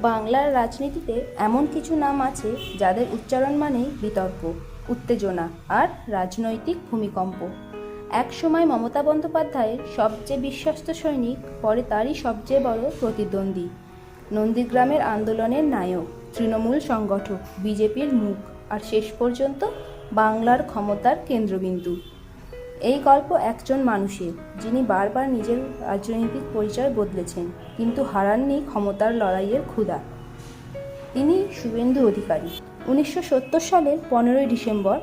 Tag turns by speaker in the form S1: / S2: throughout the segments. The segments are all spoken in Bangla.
S1: বাংলার রাজনীতিতে এমন কিছু নাম আছে যাদের উচ্চারণ মানেই বিতর্ক, উত্তেজনা আর রাজনৈতিক ভূমিকম্প। একসময় মমতা বন্দ্যোপাধ্যায়ের সবচেয়ে বিশ্বস্ত সৈনিক, পরে তারই সবচেয়ে বড় প্রতিদ্বন্দ্বী, নন্দীগ্রামের আন্দোলনের নায়ক, তৃণমূল সংগঠক, বিজেপির মুখ, আর শেষ পর্যন্ত বাংলার ক্ষমতার কেন্দ্রবিন্দু। এই গল্প একজন মানুষের, যিনি বারবার নিজের রাজনৈতিক পরিচয় বদলেছেন কিন্তু হারাননি ক্ষমতার লড়াইয়ের ক্ষুধা। তিনি শুভেন্দু অধিকারী। 1970 সালের 15ই ডিসেম্বর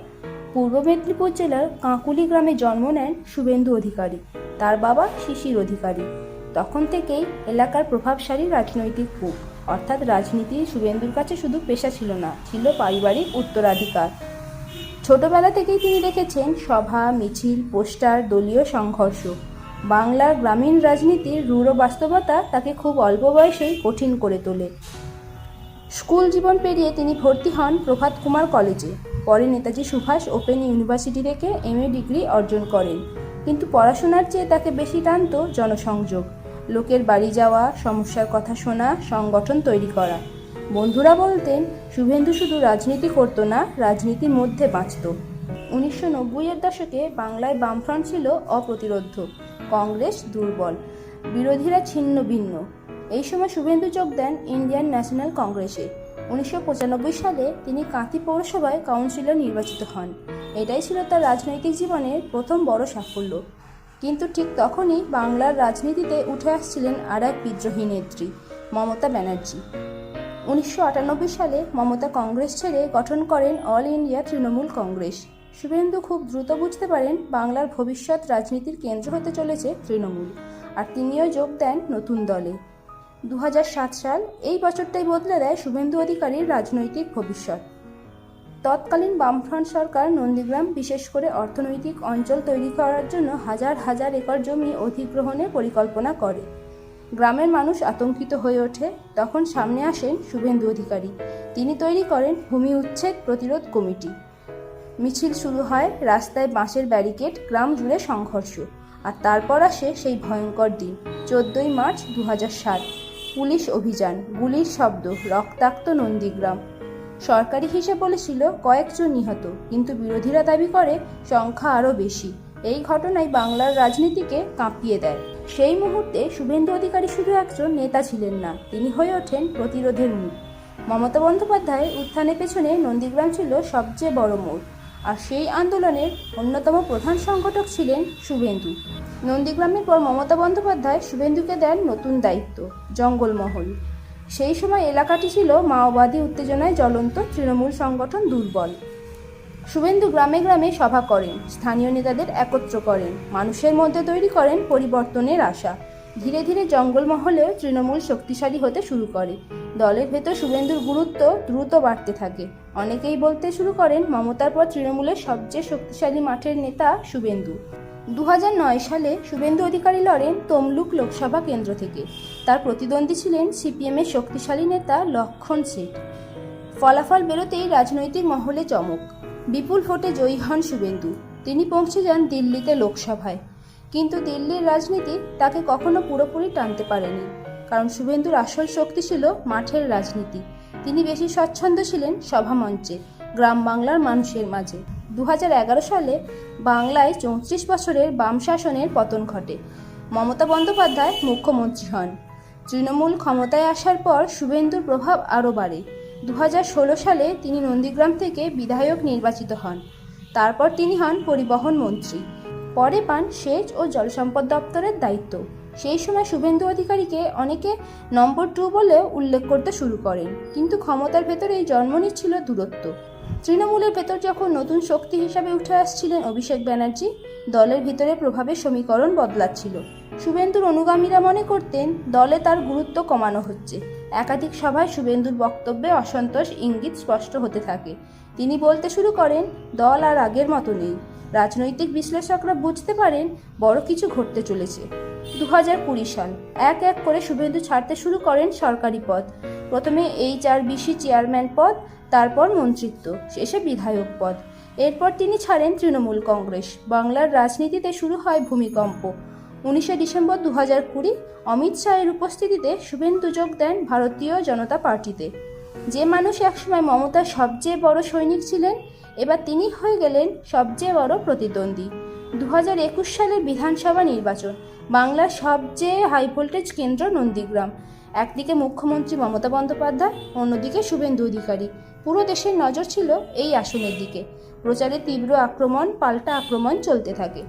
S1: পূর্ব মেদিনীপুর জেলার কাঁকুলি গ্রামে জন্ম নেন শুভেন্দু অধিকারী। তার বাবা শিশির অধিকারী। তখন থেকেই এলাকার প্রভাবশালী রাজনৈতিক মুখ, অর্থাৎ রাজনীতি শুভেন্দুর কাছে শুধু পেশা ছিল না, ছিল পারিবারিক উত্তরাধিকার। ছোটবেলা থেকেই তিনি দেখেছেন সভা, মিছিল, পোস্টার, দলীয় সংঘর্ষ। বাংলার গ্রামীণ রাজনীতির রূঢ় বাস্তবতা তাকে খুব অল্প বয়সেই কঠিন করে তোলে। স্কুল জীবন পেরিয়ে তিনি ভর্তি হন প্রভাত কুমার কলেজে। পরে নেতাজি সুভাষ ওপেন ইউনিভার্সিটি থেকে MA ডিগ্রি অর্জন করেন। কিন্তু পড়াশোনার চেয়ে তাকে বেশি টানত জনসংযোগ, লোকের বাড়ি যাওয়া, সমস্যার কথা শোনা, সংগঠন তৈরি করা। বন্ধুরা বলতেন, শুভেন্দু শুধু রাজনীতি করতো না, রাজনীতির মধ্যে বাঁচত। 1990-এর দশকে বাংলায় বামফ্রন্ট ছিল অপ্রতিরোধ্য, কংগ্রেস দুর্বল, বিরোধীরা ছিন্ন ভিন্ন। এই সময় শুভেন্দু যোগ দেন ইন্ডিয়ান ন্যাশনাল কংগ্রেসে। 1995 সালে তিনি কাঁথি পৌরসভায় কাউন্সিলর নির্বাচিত হন। এটাই ছিল তার রাজনৈতিক জীবনের প্রথম বড় সাফল্য। কিন্তু ঠিক তখনই বাংলার রাজনীতিতে উঠে আসছিলেন আর এক বিদ্রোহী নেত্রী, মমতা ব্যানার্জি। 1998 সালে মমতা কংগ্রেস ছেড়ে গঠন করেন অল ইন্ডিয়া তৃণমূল কংগ্রেস। শুভেন্দু খুব দ্রুত বুঝতে পারেন বাংলার ভবিষ্যৎ রাজনীতির কেন্দ্র হতে চলেছে তৃণমূল, আর তিনিও যোগ দেন নতুন দলে। 2007 সাল, এই বছরটাই বদলে দেয় শুভেন্দু অধিকারীর রাজনৈতিক ভবিষ্যৎ। তৎকালীন বামফ্রন্ট সরকার নন্দীগ্রাম বিশেষ করে অর্থনৈতিক অঞ্চল তৈরি করার জন্য হাজার হাজার একর জমি অধিগ্রহণের পরিকল্পনা করে। গ্রামের মানুষ আতঙ্কিত হয়ে ওঠে। তখন সামনে আসেন শুভেন্দু অধিকারী। তিনি তৈরি করেন ভূমি উচ্ছেদ প্রতিরোধ কমিটি। মিছিল শুরু হয়, রাস্তায় বাঁশের ব্যারিকেড, গ্রাম জুড়ে সংঘর্ষ। আর তারপর আসে সেই ভয়ঙ্কর দিন, 14ই মার্চ 2007। পুলিশ অভিযান, গুলির শব্দ, রক্তাক্ত নন্দীগ্রাম। সরকারি হিসেব বলেছিল কয়েকজন নিহত, কিন্তু বিরোধীরা দাবি করে সংখ্যা আরও বেশি। এই ঘটনায় বাংলার রাজনীতিকে কাঁপিয়ে দেয়। সেই মুহূর্তে শুভেন্দু অধিকারী শুধু একজন নেতা ছিলেন না, তিনি হয়ে ওঠেন প্রতিরোধের মুখ। মমতা বন্দ্যোপাধ্যায়ের উত্থানের পেছনে নন্দীগ্রাম ছিল সবচেয়ে বড় মোড়, আর সেই আন্দোলনের অন্যতম প্রধান সংগঠক ছিলেন শুভেন্দু। নন্দীগ্রামের পর মমতা বন্দ্যোপাধ্যায় শুভেন্দুকে দেন নতুন দায়িত্ব, জঙ্গলমহল। সেই সময় এলাকাটি ছিল মাওবাদী উত্তেজনায় জ্বলন্ত, তৃণমূল সংগঠন দুর্বল। শুভেন্দু গ্রামে গ্রামে সভা করেন, স্থানীয় নেতাদের একত্র করেন, মানুষের মধ্যে তৈরি করেন পরিবর্তনের আশা। ধীরে ধীরে জঙ্গলমহলেও তৃণমূল শক্তিশালী হতে শুরু করে। দলের ভেতর শুভেন্দুর গুরুত্ব দ্রুত বাড়তে থাকে। অনেকেই বলতে শুরু করেন মমতার পর তৃণমূলের সবচেয়ে শক্তিশালী মাঠের নেতা শুভেন্দু। 2009 সালে শুভেন্দু অধিকারী লড়েন তমলুক লোকসভা কেন্দ্র থেকে। তার প্রতিদ্বন্দ্বী ছিলেন CPM-এর শক্তিশালী নেতা লক্ষণ শেঠ। ফলাফল বেরোতেই রাজনৈতিক মহলে চমক। বিপুল ভোটে জয়ী হন শুভেন্দু। তিনি পৌঁছে যান দিল্লিতে লোকসভায়। কিন্তু দিল্লির রাজনীতি তাকে কখনো পুরোপুরি টানতে পারেনি, কারণ শুভেন্দুর আসল শক্তি ছিল মাঠের রাজনীতি। তিনি বেশি স্বচ্ছন্দ ছিলেন সভামঞ্চে, গ্রাম বাংলার মানুষের মাঝে। 2011 সালে বাংলায় 34 বছরের বাম শাসনের পতন ঘটে। মমতা বন্দ্যোপাধ্যায় মুখ্যমন্ত্রী হন। তৃণমূল ক্ষমতায় আসার পর শুভেন্দুর প্রভাব আরও বাড়ে। 2016 সালে তিনি নন্দীগ্রাম থেকে বিধায়ক নির্বাচিত হন। তারপর তিনি হন পরিবহন মন্ত্রী। পরে পান সেচ ও জলসম্পদ দপ্তরের দায়িত্ব। সেই সময় শুভেন্দু অধিকারীকে অনেকে নম্বর 2 বলেও উল্লেখ করতে শুরু করেন, কিন্তু ক্ষমতার ভেতরেই জন্ম নিচ্ছিল দূরত্ব। তৃণমূলের ভেতর যখন নতুন শক্তি হিসাবে উঠে আসছিলেন অভিষেক ব্যানার্জি, দলের ভিতরে প্রভাবের সমীকরণ বদলাচ্ছিল। শুভেন্দুর অনুগামীরা মনে করতেন দলে তার গুরুত্ব কমানো হচ্ছে। একাধিক সভায় শুভেন্দুর বক্তব্যে অসন্তোষ ইঙ্গিত স্পষ্ট হতে থাকে। তিনি বলতে শুরু করেন, দল আর আগের মতো নেই। রাজনৈতিক বিশ্লেষকরা বুঝতে পারেন বড় কিছু ঘটতে চলেছে। 2020 সাল, এক এক করে শুভেন্দু ছাড়তে শুরু করেন সরকারি পদ। প্রথমে HRBC চেয়ারম্যান পদ, তারপর মন্ত্রিত্ব, শেষে বিধায়ক পদ। এরপর তিনি ছাড়েন তৃণমূল কংগ্রেস। বাংলার রাজনীতিতে শুরু হয় ভূমিকম্প। 19শে ডিসেম্বর 2020 অমিত শাহের উপস্থিতিতে শুভেন্দু যোগ দেন ভারতীয় জনতা পার্টিতে। যে মানুষ একসময় মমতার সবচেয়ে বড় সৈনিক ছিলেন, এবার তিনি হয়ে গেলেন সবচেয়ে বড় প্রতিদ্বন্দ্বী। 2021 সালের বিধানসভা নির্বাচন, বাংলার সবচেয়ে হাই ভোল্টেজ কেন্দ্র নন্দীগ্রাম। একদিকে মুখ্যমন্ত্রী মমতা বন্দ্যোপাধ্যায়, অন্যদিকে শুভেন্দু অধিকারী। পুরো দেশের নজর ছিল এই আসনের দিকে। প্রচারে তীব্র আক্রমণ পাল্টা আক্রমণ চলতে থাকে।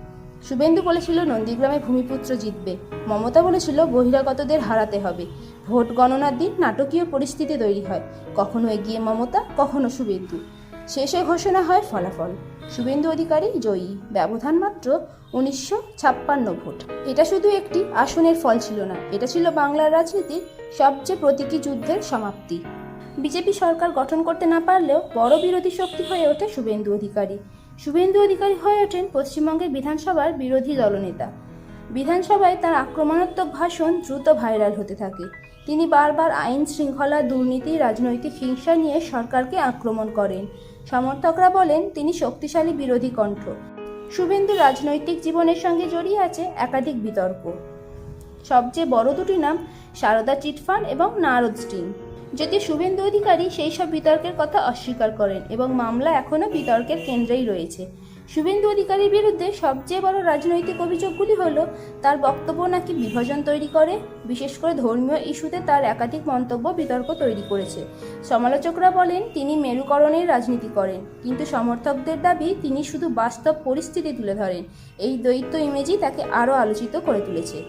S1: শুভেন্দু বলেছিল নন্দীগ্রামে ভূমিপুত্র জিতবে, মমতা বলেছিল বহিরাগতদের হারাতে হবে। ভোট গণনার দিন নাটকীয় পরিস্থিতি তৈরি হয়, কখনো এগিয়ে মমতা, কখনো শুভেন্দু। শেষে ঘোষণা হয় ফলাফল, শুভেন্দু অধিকারী জয়ী, ব্যবধান মাত্র 1956 ভোট। এটা শুধু একটি আসনের ফল ছিল না, এটা ছিল বাংলার রাজনীতির সবচেয়ে প্রতীকী যুদ্ধের সমাপ্তি। বিজেপি সরকার গঠন করতে না পারলেও বড় বিরোধী শক্তি হয়ে ওঠে শুভেন্দু অধিকারী। শুভেন্দু অধিকারী হয়ে ওঠেন পশ্চিমবঙ্গের বিধানসভার বিরোধী দলনেতা। বিধানসভায় তার আক্রমণাত্মক ভাষণ দ্রুত ভাইরাল হতে থাকে। তিনি বারবার আইন শৃঙ্খলা, দুর্নীতি, রাজনৈতিক হিংসা নিয়ে সরকারকে আক্রমণ করেন। সমর্থকরা বলেন তিনি শক্তিশালী বিরোধী কণ্ঠ। শুভেন্দুর রাজনৈতিক জীবনের সঙ্গে জড়িয়ে আছে একাধিক বিতর্ক। সবচেয়ে বড় দুটি নাম সারদা চিটফান্ড এবং নারদ স্টিং। যদিও শুভেন্দু অধিকারী সেই সব বিতর্কের কথা অস্বীকার করেন এবং মামলা এখনও বিতর্কের কেন্দ্রেই রয়েছে। শুভেন্দু অধিকারীর বিরুদ্ধে সবচেয়ে বড় রাজনৈতিক অভিযোগগুলি হলো তার বক্তব্য নাকি বিভাজন তৈরি করে, বিশেষ করে ধর্মীয় ইস্যুতে তার একাধিক মন্তব্য বিতর্ক তৈরি করেছে। সমালোচকরা বলেন তিনি মেরুকরণের রাজনীতি করেন, কিন্তু সমর্থকদের দাবি তিনি শুধু বাস্তব পরিস্থিতি তুলে ধরেন। এই দ্বৈত ইমেজই তাকে আরও আলোচিত করে তুলেছে।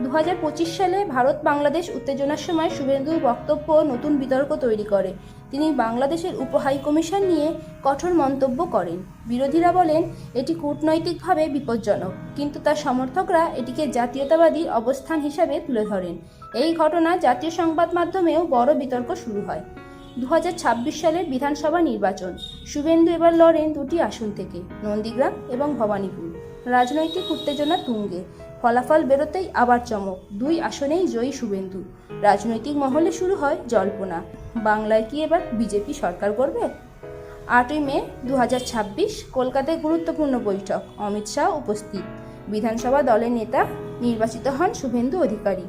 S1: 2025 সালে ভারত বাংলাদেশ উত্তেজনার সময় শুভেন্দুর বক্তব্য নতুন বিতর্ক তৈরি করে। তিনি বাংলাদেশের উপহাই কমিশন নিয়ে কঠোর মন্তব্য করেন। বিরোধীরা বলেন এটি কূটনৈতিকভাবে বিপজ্জনক, কিন্তু তার সমর্থকরা এটিকে জাতীয়তাবাদী অবস্থান হিসাবে তুলে ধরেন। এই ঘটনা জাতীয় সংবাদ মাধ্যমেও বড় বিতর্ক শুরু হয়। 2026 সালের বিধানসভা নির্বাচন, শুভেন্দু এবার লড়েন দুটি আসন থেকে, নন্দীগ্রাম এবং ভবানীপুর। রাজনৈতিক উত্তেজনা তুঙ্গে, ফলাফল বেরোতেই আবার চমক, দুই আসনেই জয়ী শুভেন্দু। রাজনৈতিক মহলে শুরু হয় জল্পনা, বাংলায় কি এবার বিজেপি সরকার করবে? 8ই মে 2026 কলকাতায় গুরুত্বপূর্ণ বৈঠক, অমিত শাহ উপস্থিত। বিধানসভা দলের নেতা নির্বাচিত হন শুভেন্দু অধিকারী।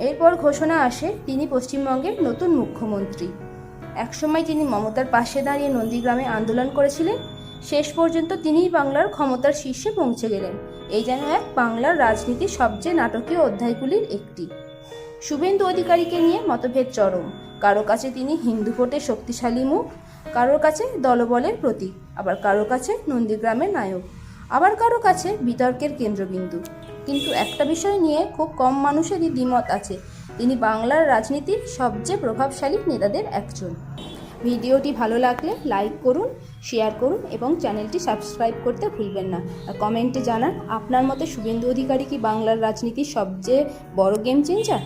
S1: এরপর ঘোষণা আসে তিনি পশ্চিমবঙ্গের নতুন মুখ্যমন্ত্রী। একসময় তিনি মমতার পাশে দাঁড়িয়ে নন্দীগ্রামে আন্দোলন করেছিলেন, শেষ পর্যন্ত তিনিই বাংলার ক্ষমতার শীর্ষে পৌঁছে গেলেন। এই যেন এক বাংলার রাজনীতির সবচেয়ে নাটকীয় অধ্যায়গুলির একটি। শুভেন্দু অধিকারীকে নিয়ে মতভেদ চরম। কারো কাছে তিনি হিন্দু ভোটের শক্তিশালী মুখ, কারোর কাছে দলবলের প্রতীক, আবার কারো কাছে নন্দীগ্রামের নায়ক, আবার কারো কাছে বিতর্কের কেন্দ্রবিন্দু। কিন্তু একটা বিষয় নিয়ে খুব কম মানুষেরই দ্বিমত আছে, তিনি বাংলার রাজনীতির সবচেয়ে প্রভাবশালী নেতাদের একজন। ভিডিওটি ভালো লাগলে লাইক করুন, শেয়ার করুন এবং চ্যানেলটি সাবস্ক্রাইব করতে ভুলবেন না। আর কমেন্টে জানান আপনার মতে শুভেন্দু অধিকারী কি বাংলার রাজনীতির সবচেয়ে বড় গেম চেঞ্জার?